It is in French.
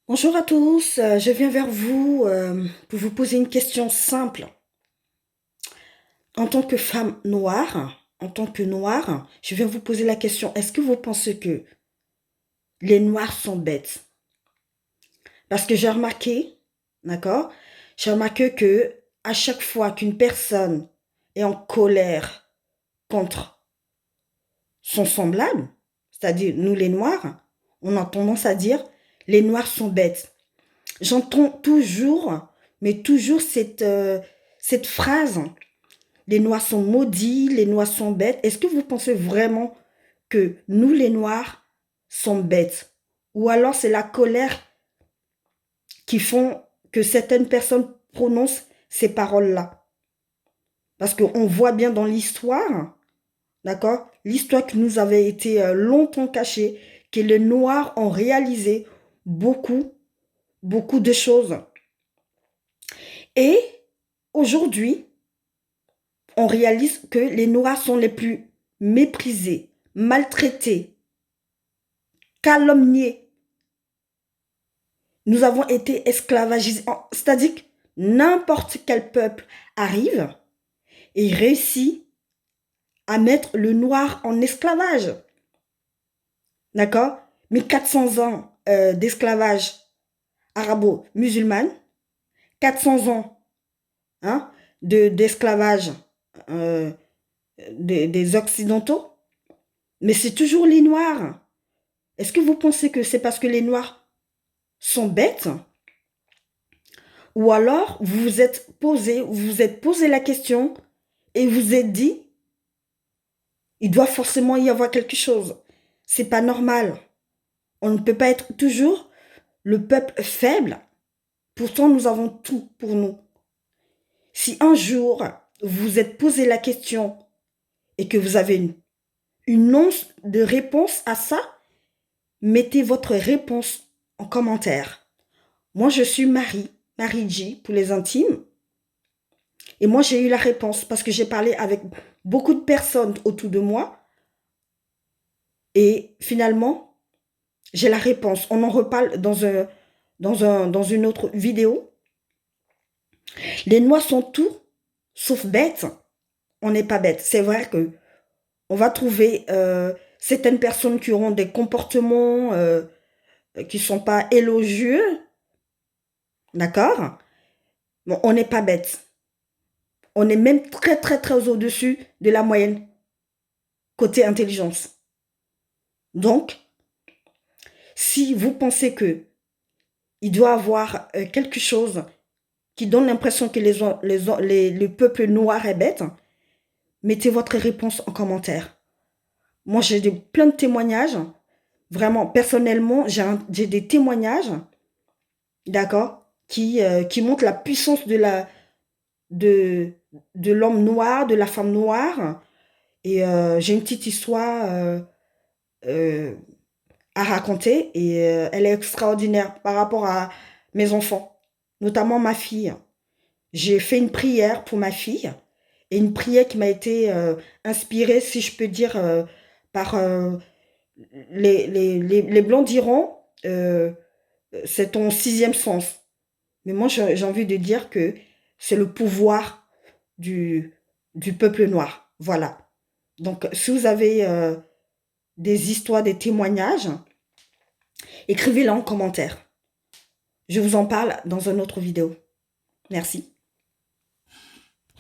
Bonjour à tous, je viens vers vous pour vous poser une question simple. En tant que femme noire, en tant que noire, je viens vous poser la question, est-ce que vous pensez que les noirs sont bêtes? Parce que j'ai remarqué, d'accord? J'ai remarqué que à chaque fois qu'une personne est en colère contre son semblable, c'est-à-dire nous les noirs, on a tendance à dire les noirs sont bêtes. J'entends toujours, mais toujours cette phrase, les noirs sont maudits, les noirs sont bêtes. Est-ce que vous pensez vraiment que nous, les noirs, sommes bêtes? Ou alors c'est la colère qui font que certaines personnes prononcent ces paroles-là? Parce qu'on voit bien dans l'histoire, d'accord? L'histoire qui nous avait été longtemps cachée, que les noirs ont réalisé beaucoup, beaucoup de choses. Et aujourd'hui, on réalise que les noirs sont les plus méprisés, maltraités, calomniés. Nous avons été esclavagisés. C'est-à-dire que n'importe quel peuple arrive et réussit à mettre le noir en esclavage. D'accord? 1400 ans d'esclavage arabo-musulman, 400 ans hein, d'esclavage des Occidentaux, mais c'est toujours les Noirs. Est-ce que vous pensez que c'est parce que les Noirs sont bêtes? Ou alors vous vous êtes posé la question et vous êtes dit, il doit forcément y avoir quelque chose. C'est pas normal. On ne peut pas être toujours le peuple faible. Pourtant, nous avons tout pour nous. Si un jour vous vous êtes posé la question et que vous avez une once de réponse à ça, mettez votre réponse en commentaire. Moi, je suis Marie G pour les intimes. Et moi, j'ai eu la réponse parce que j'ai parlé avec beaucoup de personnes autour de moi. Et finalement, j'ai la réponse. On en reparle dans une autre vidéo. Les noirs sont tout sauf bêtes. On n'est pas bêtes. C'est vrai que on va trouver certaines personnes qui auront des comportements qui ne sont pas élogieux. D'accord? Bon, on n'est pas bêtes. On est même très, très, très au-dessus de la moyenne côté intelligence. Donc, si vous pensez que il doit avoir quelque chose qui donne l'impression que le peuple noir est bête, mettez votre réponse en commentaire. Moi, j'ai plein de témoignages. Vraiment, personnellement, j'ai des témoignages, d'accord, qui montrent la puissance de, de l'homme noir, de la femme noire. Et j'ai une petite histoire euh, à raconter et elle est extraordinaire par rapport à mes enfants, notamment ma fille. J'ai fait une prière pour ma fille et une prière qui m'a été inspirée, si je peux dire, par les Blancs diront, c'est ton sixième sens. Mais moi, j'ai envie de dire que c'est le pouvoir du, du peuple noir. Voilà. Donc, si vous avez des histoires, des témoignages, écrivez-les en commentaire. Je vous en parle dans une autre vidéo. Merci.